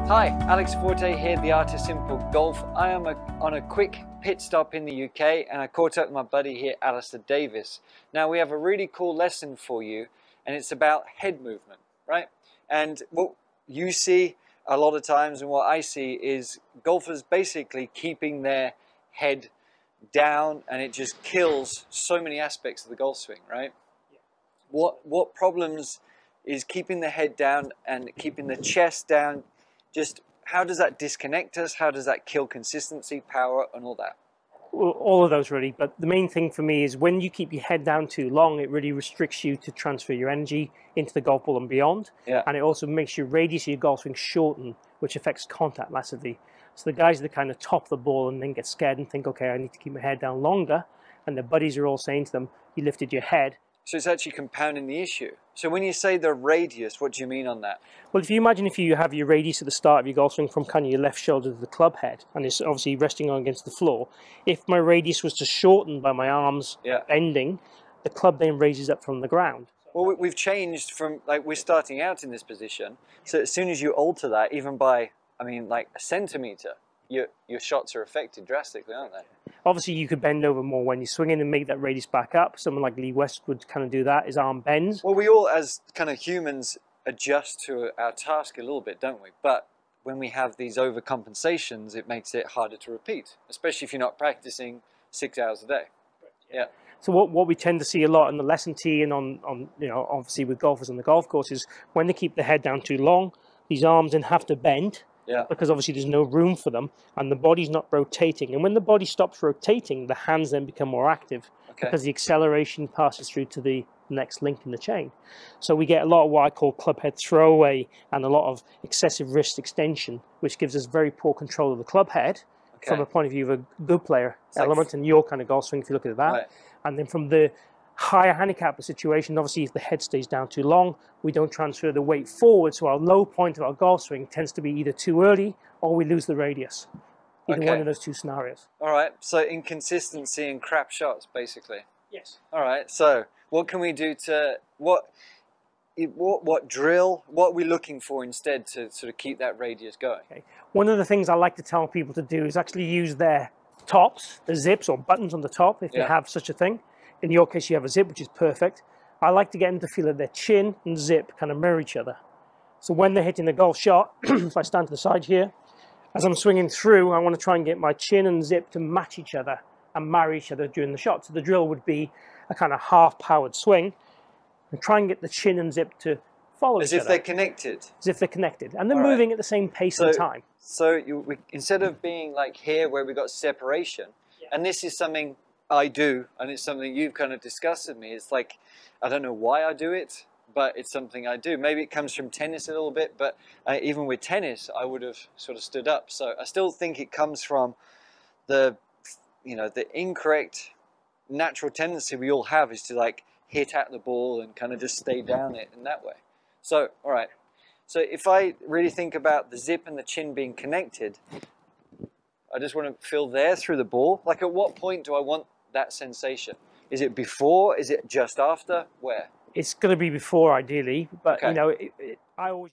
Hi, Alex Forte here, The Art of Simple Golf. I am on a quick pit stop in the UK and I caught up with my buddy here, Alistair Davis. Now we have a really cool lesson for you and it's about head movement, right? And what you see a lot of times and what I see is golfers basically keeping their head down, and it just kills so many aspects of the golf swing, right? Yeah. What problems is keeping the head down and keeping the chest down? Just how does that disconnect us? How does that kill consistency, power, and all that? Well, all of those really, but the main thing for me is when you keep your head down too long, it really restricts you to transfer your energy into the golf ball and beyond. Yeah. And it also makes your radius of your golf swing shorten, which affects contact massively. So the guys that kind of top the ball and then get scared and think, okay, I need to keep my head down longer, and their buddies are all saying to them, you lifted your head. So it's actually compounding the issue. So when you say the radius, what do you mean on that? Well, if you imagine if you have your radius at the start of your golf swing from kind of your left shoulder to the club head, and it's obviously resting on against the floor, if my radius was to shorten by my arms bending, the club then raises up from the ground. Well, we've changed from, like, we're starting out in this position. So as soon as you alter that, even by, I mean, like a centimeter, your shots are affected drastically, aren't they? Obviously, you could bend over more when you're swinging and make that radius back up. Someone like Lee West would kind of do that. His arm bends. Well, we all, as kind of humans, adjust to our task a little bit, don't we? But when we have these overcompensations, it makes it harder to repeat, especially if you're not practicing 6 hours a day. Yeah. So what we tend to see a lot in the lesson tee and on you know, obviously with golfers on the golf course is when they keep the head down too long, these arms then have to bend. Yeah. Because obviously there's no room for them and the body's not rotating. And when the body stops rotating, the hands then become more active because the acceleration passes through to the next link in the chain. So we get a lot of what I call club head throwaway and a lot of excessive wrist extension, which gives us very poor control of the club head from a point of view of a good player element in your kind of golf swing, if you look at that. Right. And then from the higher handicap situation, obviously if the head stays down too long, we don't transfer the weight forward, so our low point of our golf swing tends to be either too early or we lose the radius. Either one of those two scenarios. All right, so inconsistency and crap shots, basically. Yes. All right, so what can we do to, what drill, what are we looking for instead to sort of keep that radius going? Okay. One of the things I like to tell people to do is actually use their tops, the zips or buttons on the top, if they have such a thing. In your case, you have a zip, which is perfect. I like to get them to feel that their chin and zip kind of mirror each other. So when they're hitting the golf shot, if I stand to the side here, as I'm swinging through, I want to try and get my chin and zip to match each other and marry each other during the shot. So the drill would be a kind of half-powered swing and try and get the chin and zip to follow each other. As if they're connected. As if they're connected. And they're moving at the same pace and time. So instead of being like here where we got separation, and this is something I do, and it's something you've kind of discussed with me. It's like, I don't know why I do it, but it's something I do. Maybe it comes from tennis a little bit, but even with tennis, I would have sort of stood up. So I still think it comes from the, you know, the incorrect natural tendency we all have is to like hit at the ball and kind of just stay down it in that way. So, all right. So if I really think about the zip and the chin being connected, I just want to feel there through the ball. Like at what point do I want that sensation? Is it before? Is it just after? Where? It's going to be before, ideally, but you know, I always